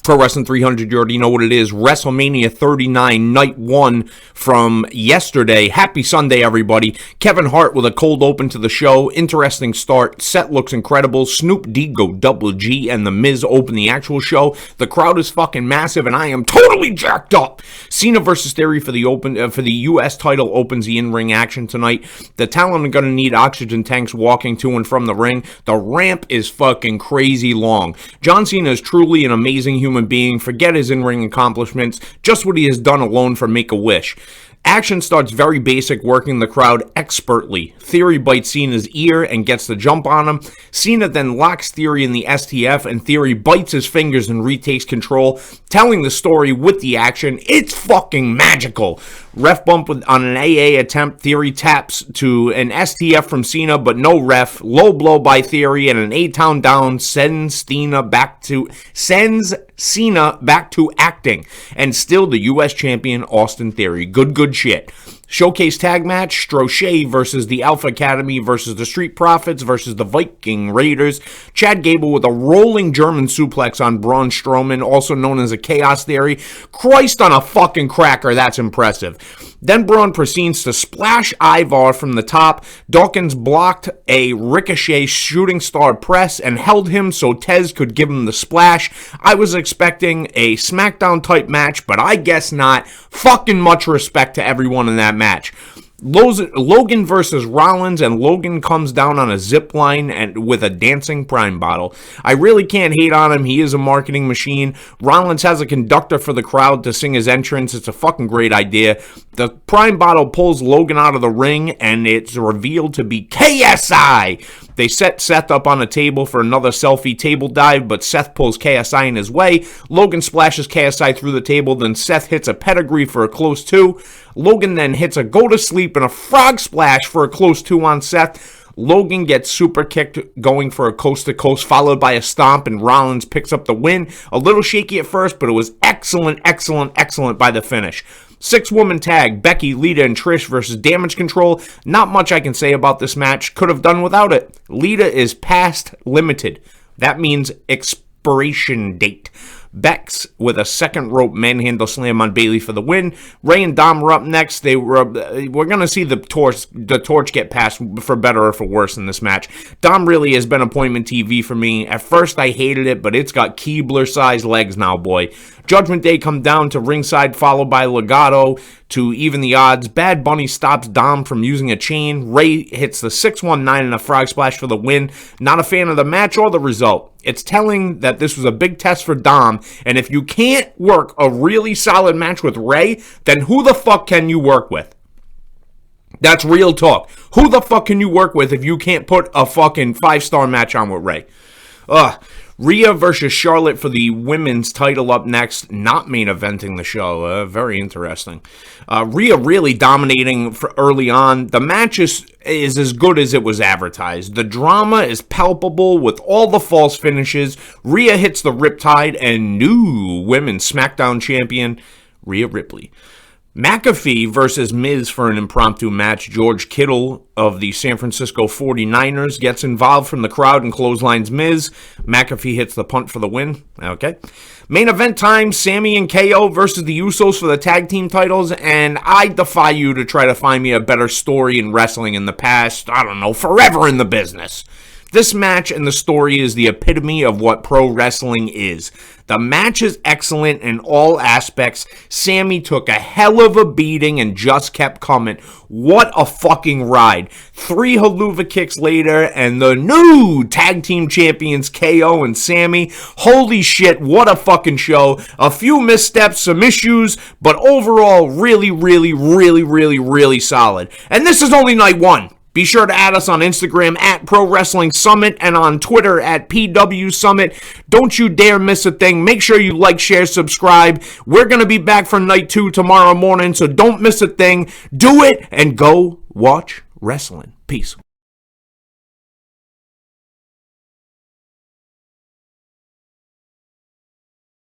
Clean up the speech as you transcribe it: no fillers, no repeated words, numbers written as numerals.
Pro Wrestling 300, you already know what it is. WrestleMania 39, night one from yesterday. Happy Sunday, everybody. Kevin Hart with a cold open to the show. Interesting start. Set looks incredible. Snoop D go double G and The Miz open the actual show. The crowd is fucking massive, and I am totally jacked up. Cena versus Theory for the U.S. title opens the in-ring action tonight. The talent are going to need oxygen tanks walking to and from the ring. The ramp is fucking crazy long. John Cena is truly an amazing human being. Forget his in-ring accomplishments, just what he has done alone for Make-A-Wish. Action starts very basic, working the crowd expertly. Theory bites Cena's ear and gets the jump on him. Cena then locks Theory in the STF, and Theory bites his fingers and retakes control, telling the story with the action. It's fucking magical. Ref bump on an AA attempt. Theory taps to an STF from Cena, but no ref. Low blow by Theory and an A-Town down sends Cena back to acting. And still the U.S. champion, Austin Theory. Good shit. Showcase tag match, Strochet versus the Alpha Academy versus the Street Profits versus the Viking Raiders. Chad Gable with a rolling German suplex on Braun Strowman, also known as a Chaos Theory. Christ on a fucking cracker, that's impressive. Then Braun proceeds to splash Ivar from the top. Dawkins blocked a Ricochet shooting star press and held him so Tez could give him the splash. I was expecting a SmackDown type match, but I guess not. Fucking much respect to everyone in that match. Logan versus Rollins, and Logan comes down on a zip line and with a dancing Prime bottle. I really can't hate on him. He is a marketing machine. Rollins has a conductor for the crowd to sing his entrance. It's a fucking great idea. The Prime bottle pulls Logan out of the ring, and it's revealed to be KSI. They set Seth up on a table for another selfie table dive, but Seth pulls KSI in his way. Logan splashes KSI through the table, then Seth hits a pedigree for a close two. Logan then hits a go to sleep and a frog splash for a close two on Seth. Logan gets super kicked going for a coast to coast, followed by a stomp, and Rollins picks up the win. A little shaky at first, but it was excellent by the finish. 6-woman tag, Becky, Lita, and Trish versus Damage Control. Not much I can say about this match. Could have done without it. Lita is past limited. That means expiration date. Bex with a second rope manhandle slam on Bayley for the win. Ray and Dom were up next. We're going to see the torch get passed for better or for worse in this match. Dom really has been appointment TV for me. At first I hated it, but it's got Keebler-sized legs now, boy. Judgment Day come down to ringside, followed by Legato to even the odds. Bad Bunny stops Dom from using a chain. Ray hits the 619 and a frog splash for the win. Not a fan of the match or the result. It's telling that this was a big test for Dom, and if you can't work a really solid match with Ray, then who the fuck can you work with? That's real talk. Who the fuck can you work with if you can't put a fucking 5-star match on with Ray? Rhea versus Charlotte for the women's title up next, not main eventing the show. Very interesting. Rhea really dominating for early on. The match is as good as it was advertised. The drama is palpable with all the false finishes. Rhea hits the Riptide, and new women's SmackDown champion, Rhea Ripley. McAfee versus Miz for an impromptu match. George Kittle of the San Francisco 49ers gets involved from the crowd and clotheslines Miz. McAfee hits the punt for the win. Okay. Main event time, Sammy and KO versus the Usos for the tag team titles, and I defy you to try to find me a better story in wrestling in the past, I don't know, forever in the business. This match and the story is the epitome of what pro wrestling is. The match is excellent in all aspects. Sammy took a hell of a beating and just kept coming. What a fucking ride. 3 haluva kicks later, and the new tag team champions KO and Sammy. Holy shit, what a fucking show. A few missteps, some issues, but overall really solid. And this is only night one. Be sure to add us on Instagram at Pro Wrestling Summit and on Twitter at PW Summit. Don't you dare miss a thing. Make sure you like, share, subscribe. We're going to be back for night 2 tomorrow morning, so don't miss a thing. Do it and go watch wrestling. Peace.